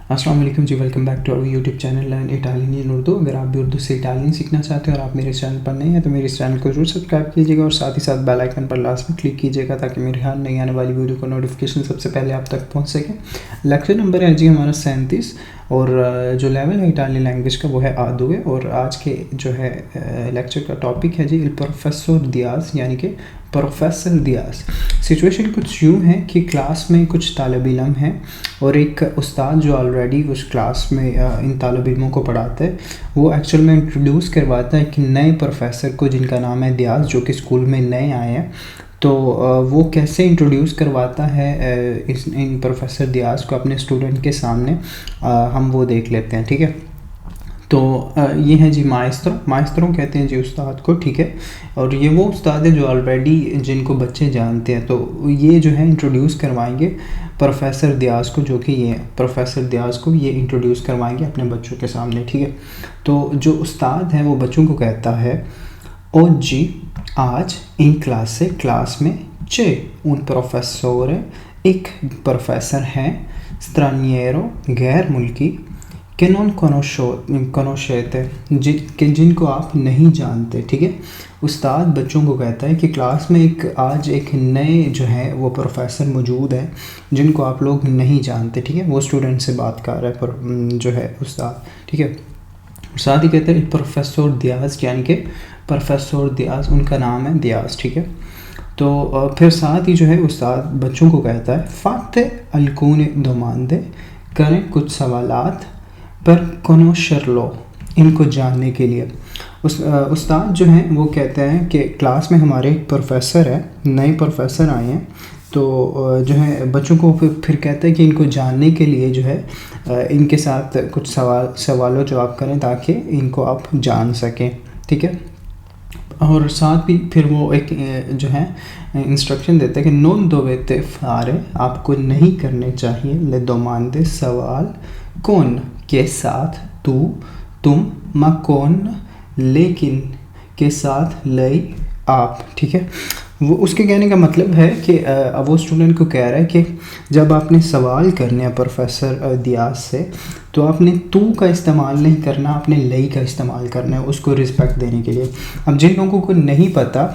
अस्सलाम वालेकुम जी, welcome back to our YouTube channel learn Italian in Urdu. अगर आप भी उर्दू से इटालियन सीखना चाहते हैं और आप मेरे चैनल पर नए हैं तो मेरे इस चैनल को जरूर सब्सक्राइब कीजिएगा और साथ ही साथ बेल आइकन पर लास्ट में क्लिक कीजिएगा ताकि मेरे हर नई आने वाली वीडियो का नोटिफिकेशन सबसे पहले आप तक पहुंच सके। लेक्चर नंबर है जी हमारा 37 और जो लेवल है इटालियन लैंग्वेज का वो है A2 और आज के जो है लेक्चर का टॉपिक है जी इल प्रोफेसर दियाज, यानी कि प्रोफेसर दियाज। सिचुएशन कुछ यूँ है कि क्लास में कुछ तालिब इल्म हैं और एक उस्ताद जो ऑलरेडी उस क्लास में इन तालिब इल्मों को पढ़ाता है वो एक्चुअल में इंट्रोड्यूस करवाता है कि नए प्रोफेसर को जिनका नाम है दियाज, जो कि स्कूल में नए आए हैं। तो वो कैसे इंट्रोड्यूस करवाता है इन प्रोफेसर दियाज को अपने स्टूडेंट के सामने, हम वो देख लेते हैं। ठीक है, तो ये है जी माइस्त्रो कहते हैं जी उस्ताद को। ठीक है, और ये वो उस्ताद है जो ऑलरेडी जिनको बच्चे जानते हैं, तो ये जो है इंट्रोड्यूस करवाएंगे प्रोफेसर दियाज को, जो कि ये प्रोफेसर दियाज को ये इंट्रोड्यूस करवाएंगे अपने बच्चों के सामने। ठीक है, तो जो उस्ताद है वो बच्चों को कहता है ओ जी आज इन क्लास में चे उन प्रोफेसर, एक प्रोफेसर है स्ट्रानियरो गैर मुल्की के नॉन कनोशेते जिनको आप नहीं जानते। ठीक है, उस्ताद बच्चों को कहता है कि क्लास में आज एक नए जो है वो प्रोफेसर मौजूद है जिनको आप लोग नहीं जानते। ठीक है, वो स्टूडेंट से बात कर रहा है पर जो है उस्ताद। ठीक है, साथ ही कहते हैं प्रोफेसर दियाज, यानी कि प्रोफेसर दियाज उनका नाम है दियाज। ठीक है, तो फिर साथ ही जो है उस्ताद बच्चों को कहता है फाते अलकून दोमांदे, करें कुछ सवालात पर कनोशर लो, इनको जानने के लिए। उस्ताद जो हैं वो कहते हैं कि क्लास में हमारे एक प्रोफेसर है, नए प्रोफेसर आए हैं, तो जो है बच्चों को फिर कहते हैं कि इनको जानने के लिए जो है इनके साथ कुछ सवालों जवाब करें ताकि इनको आप जान सकें। ठीक है, और साथ भी फिर वो एक जो है इंस्ट्रक्शन देते हैं कि नोन दोवेते फारे, आपको नहीं करने चाहिए ले दोमांदे सवाल कौन के साथ तू तुम, मा कौन लेकिन के साथ लई आप। ठीक है, वो उसके कहने का मतलब है कि वो स्टूडेंट को कह रहा है कि जब आपने सवाल करने हैं प्रोफेसर दियाज से तो आपने तू का इस्तेमाल नहीं करना, आपने लई का इस्तेमाल करना है उसको रिस्पेक्ट देने के लिए। अब जिन लोगों को नहीं पता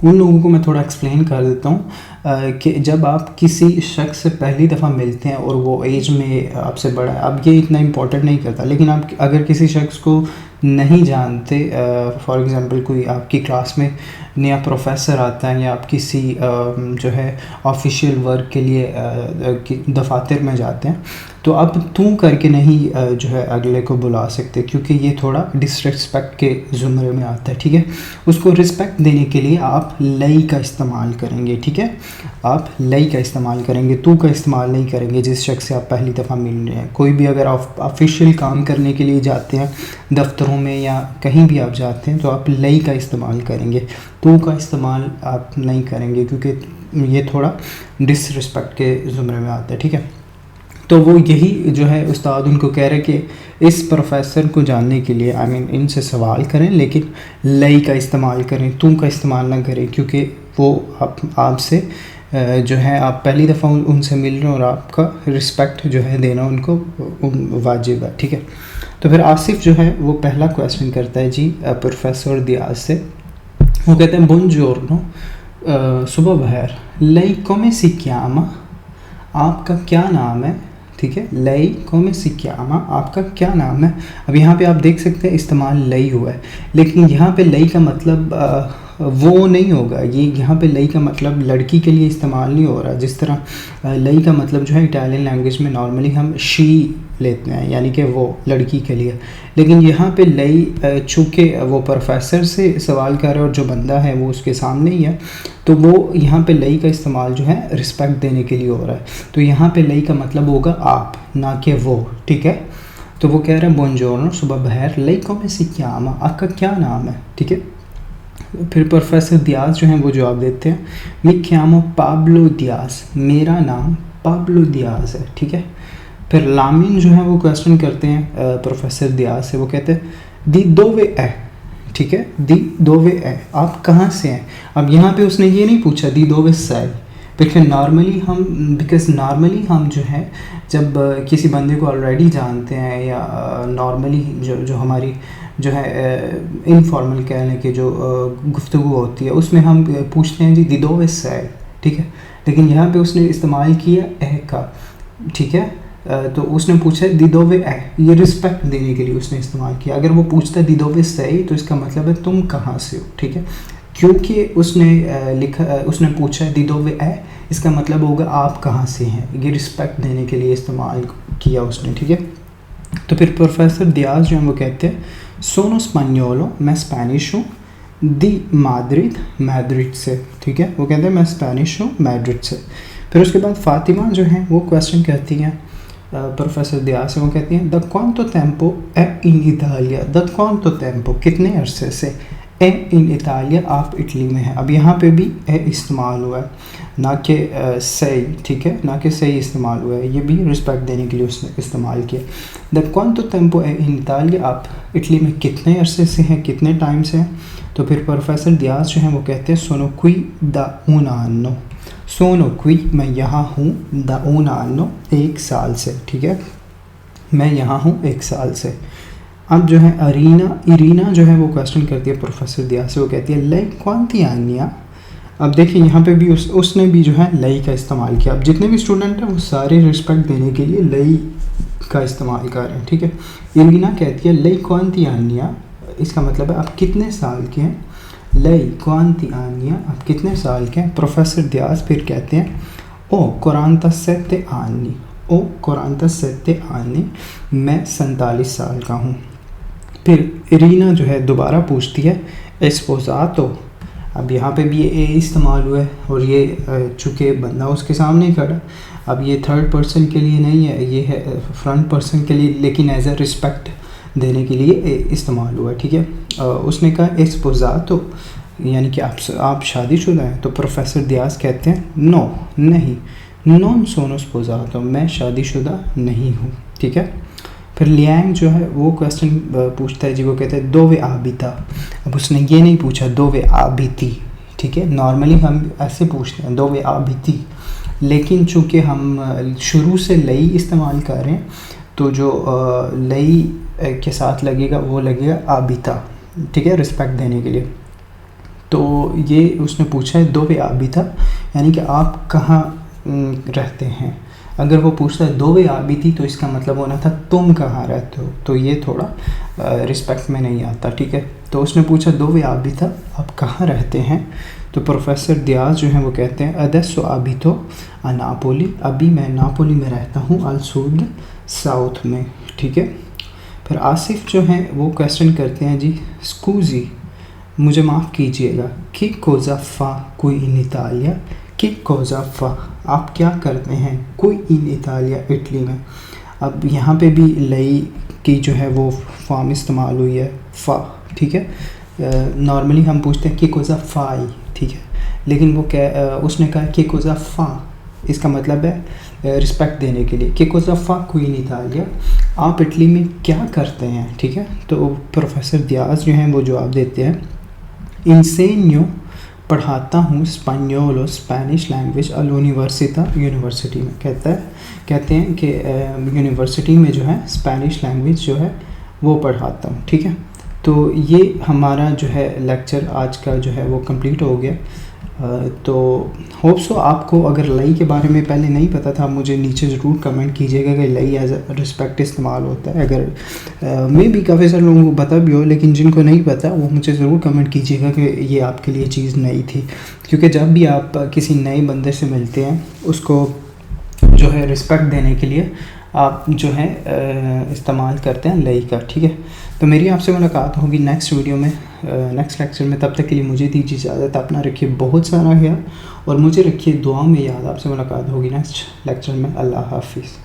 उन लोगों को मैं थोड़ा एक्सप्लेन कर देता हूँ कि जब आप किसी शख्स से पहली दफ़ा मिलते हैं और वो एज में आपसे बड़ा है, अब ये इतना इम्पोर्टेंट नहीं करता, लेकिन आप अगर किसी शख्स को नहीं जानते, फॉर एग्ज़ाम्पल कोई आपकी क्लास में नया प्रोफेसर आता है या आप किसी जो है ऑफिशियल वर्क के लिए दफातर में जाते हैं, तो आप तू करके नहीं जो है अगले को बुला सकते, क्योंकि ये थोड़ा डिसरिस्पेक्ट के ज़ुमरे में आता है। ठीक है, उसको रिस्पेक्ट देने के लिए आप लई का इस्तेमाल करेंगे। ठीक है, आप लई का इस्तेमाल करेंगे, तू का इस्तेमाल नहीं करेंगे जिस शख्स से आप पहली दफ़ा मिल रहे हैं। कोई भी अगर आप ऑफिशियल काम करने के लिए जाते हैं दफ्तरों में या कहीं भी आप जाते हैं तो आप लई का इस्तेमाल करेंगे, तू का इस्तेमाल आप नहीं करेंगे, क्योंकि ये थोड़ा डिसरिस्पेक्ट के ज़ुमरे में आता है। ठीक है, तो वो यही जो है उस्ताद उनको कह रहे कि इस प्रोफेसर को जानने के लिए इनसे सवाल करें लेकिन लई का इस्तेमाल करें, तू का इस्तेमाल ना करें, क्योंकि वो आपसे जो है आप पहली दफ़ा उनसे मिल रहे हैं और आपका रिस्पेक्ट जो है देना उनको वाजिब है। ठीक है, तो फिर आसिफ जो है वो पहला क्वेश्चन करता है जी प्रोफेसर दियाज से। वो कहते हैं बुongiorno, सुबह बहर, लई come si chiama, आपका क्या नाम है। ठीक है, लई come si chiama, आपका क्या नाम है। अब यहाँ पे आप देख सकते हैं इस्तेमाल लई हुआ है, लेकिन यहाँ पे लई का मतलब वो नहीं होगा। ये यहाँ पे लई का मतलब लड़की के लिए इस्तेमाल नहीं हो रहा, जिस तरह लई का मतलब जो है इटालियन लैंग्वेज में नॉर्मली हम शी लेते हैं, यानी कि वो लड़की के लिए। लेकिन यहाँ पे लई चूँकि वो प्रोफेसर से सवाल कर रहा है और जो बंदा है वो उसके सामने ही है, तो वो यहाँ पे लई का इस्तेमाल जो है रिस्पेक्ट देने के लिए हो रहा है। तो यहाँ पे लई का मतलब होगा आप, ना कि वो। ठीक है, तो वो कह रहे हैं बुongiorno, सुबह बहर, लई come si chiama, आपका क्या नाम है। ठीक है, फिर प्रोफेसर दियाज जो हैं वो जवाब देते हैं मी chiamo पाब्लो दियाज, मेरा नाम पाब्लो दियाज है। ठीक है, फिर लामिन जो है वो क्वेश्चन करते हैं प्रोफेसर दियाज से। वो कहते हैं दी दोवे ए। ठीक है, दी दोवे ए, आप कहाँ से हैं। अब यहाँ पे उसने ये नहीं पूछा दी दोवे से, बिकॉज नॉर्मली हम जो है जब किसी बंदे को ऑलरेडी जानते हैं या नॉर्मली जो हमारी जो है इनफॉर्मल कहने की जो गुफ्तगू होती है उसमें हम पूछते हैं जी दिदो सै, ठीक है। लेकिन यहाँ पे उसने इस्तेमाल किया ए का, ठीक है। तो उसने पूछा दिदोवे ए, ये रिस्पेक्ट देने के लिए उसने इस्तेमाल किया। अगर वो पूछता दिदोवे सही तो इसका मतलब है तुम कहाँ से हो, ठीक है। क्योंकि उसने पूछा दिदोवे ए, इसका मतलब होगा आप कहाँ से हैं। ये रिस्पेक्ट देने के लिए इस्तेमाल किया उसने, ठीक है। तो फिर प्रोफेसर दियाज जो है वो कहते हैं सोनो स्पेनियोलो, मैं स्पेनिश हूँ, दी मैड्रिड से, ठीक है। वो कहते हैं मैं स्पेनिश हूँ मैड्रिड से। फिर उसके बाद फातिमा जो है वो क्वेश्चन कहती हैं प्रोफेसर दियाज से, वो कहती हैं द क्वांटो टेम्पो ए इन इटालिया, द क्वांटो टेम्पो कितने अरसे से, ए इन इटालिया आप इटली में हैं। अब यहाँ पे भी ए इस्तेमाल हुआ है, ना कि सही, ठीक है, ना कि सही इस्तेमाल हुआ है। ये भी रिस्पेक्ट देने के लिए उसने इस्तेमाल किया। द क्वांटो टेम्पो ए इन इटालिया, आप इटली में कितने अरसे से हैं, कितने टाइम से हैं। तो फिर प्रोफेसर दियाज जो हैं वो कहते हैं सोनो क्वी द un anno, सोनो क्वी मैं यहाँ हूँ, द un anno एक साल से, ठीक है, मैं यहाँ हूँ एक साल से। अब जो है इरीना जो है वो क्वेश्चन करती है प्रोफेसर दियाज से, वो कहती है लई क्वांटी आनिया। अब देखिए यहाँ पे भी उसने भी जो है लई का इस्तेमाल किया। अब जितने भी स्टूडेंट हैं वो सारे रिस्पेक्ट देने के लिए लई का इस्तेमाल कर रहे हैं, ठीक है। इरीना कहती है लई क्वांटी आनिया, इसका मतलब है आप कितने साल के हैं। लई क्वांटी आनिया, आप कितने साल के हैं। प्रोफेसर दियाज फिर कहते हैं ओ 47 anni, ओ 47 anni, मैं 47 साल का हूँ। फिर इरीना जो है दोबारा पूछती है एस्पोसातो। अब यहाँ पे भी ए इस्तेमाल हुआ है और ये चूँकि बंदा उसके सामने ही खड़ा, अब ये थर्ड पर्सन के लिए नहीं है, ये है फ्रंट पर्सन के लिए, लेकिन एज अ रिस्पेक्ट देने के लिए ए इस्तेमाल हुआ है, ठीक है। उसने कहा एस्पोसातो यानी कि आप शादीशुदा हैं। तो प्रोफेसर दियाज कहते हैं नो नहीं, नॉन सोनो स्पोसातो, मैं शादीशुदा नहीं हूँ, ठीक है। फिर लियांग जो है वो क्वेश्चन पूछता है जी, वो कहते हैं दोवे आबिता। अब उसने ये नहीं पूछा दोवे आबिती, ठीक है। नॉर्मली हम ऐसे पूछते हैं दोवे आबिती, लेकिन चूँकि हम शुरू से लई इस्तेमाल कर रहे हैं तो जो लई के साथ लगेगा वो लगेगा आबिता, ठीक है, रिस्पेक्ट देने के लिए। तो ये उसने पूछा है दोवे आबिता यानी कि आप कहाँ रहते हैं। अगर वो पूछता है दोवे आबिती तो इसका मतलब होना था तुम कहाँ रहते हो, तो ये थोड़ा रिस्पेक्ट में नहीं आता, ठीक है। तो उसने पूछा दोवे आबिता, आप कहाँ रहते हैं। तो प्रोफेसर दियाज जो हैं वो कहते हैं अदेसो आबितो आ नापोली, अभी मैं नापोली में रहता हूँ, अल सूद साउथ में, ठीक है। फिर आसिफ जो हैं वो क्वेश्चन करते हैं जी स्कूजी, मुझे माफ़ कीजिएगा, कि कोज़ा फ़ा कोई इन इतालिया, कि कोज़ा फ़ा आप क्या करते हैं, कोई इन इतालिया इटली में। अब यहाँ पे भी लई की जो है वो फॉर्म इस्तेमाल हुई है फ़ा, ठीक है। नॉर्मली हम पूछते हैं कि कोज़ा फ़ाई, ठीक है, लेकिन वो उसने कहा कि कोज़ा फ़ा, इसका मतलब है रिस्पेक्ट देने के लिए कि कोज़ा फ़ा कोई इन इतालिया, आप इटली में क्या करते हैं, ठीक है। तो प्रोफेसर दियाज जो हैं वो जवाब देते हैं इंसेन्यो, पढ़ाता हूँ स्पेनियोलो स्पेनिश लैंग्वेज अल यूनिवर्सिटा, यूनिवर्सिटी में। कहते हैं कि यूनिवर्सिटी में जो है स्पेनिश लैंग्वेज जो है वो पढ़ाता हूँ, ठीक है। तो ये हमारा जो है लेक्चर आज का जो है वो कंप्लीट हो गया। तो होप सो आपको अगर लई के बारे में पहले नहीं पता था, मुझे नीचे ज़रूर कमेंट कीजिएगा कि लई एज अ रिस्पेक्ट इस्तेमाल होता है। अगर मे भी काफ़ी सारे लोगों को पता भी हो, लेकिन जिनको नहीं पता वो मुझे ज़रूर कमेंट कीजिएगा कि ये आपके लिए चीज़ नई थी। क्योंकि जब भी आप किसी नए बंदे से मिलते हैं उसको जो है रिस्पेक्ट देने के लिए आप जो है इस्तेमाल करते हैं लई का, ठीक है। तो मेरी आपसे मुलाकात होगी नेक्स्ट वीडियो में, नेक्स्ट लेक्चर में। तब तक के लिए मुझे दीजिए इजाज़त, अपना रखिए बहुत सारा ख्याल और मुझे रखिए दुआ में याद। आपसे मुलाकात होगी नेक्स्ट लेक्चर में। अल्लाह हाफिज़।